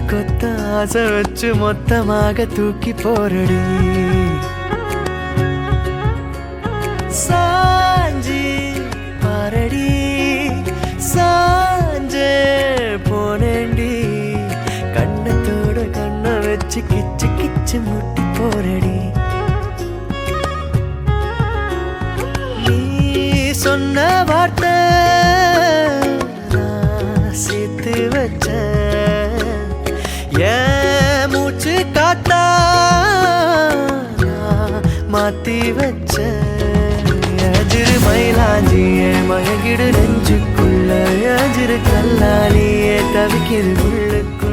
கொத்த ஆசை வச்சு மொத்தமாக தூக்கி போரடி சாஞ்சி பாரடி சாஞ்சே போனேண்டி கண்ணத்தோட கண்ணை வச்சு கிச்சு கிச்சு முட்டி போரடி நீ சொன்ன வார்த்தை நான் சேர்த்து வச்ச ஏன் மூச்சு காத்தா நான் மாத்தி வச்ச அஜிரு மயிலாஞ்சியே மயங்கிடு நெஞ்சுக்குள்ள அஜிரு கல்லாலியே தவிக்கிது உள்ளுக்குள்ள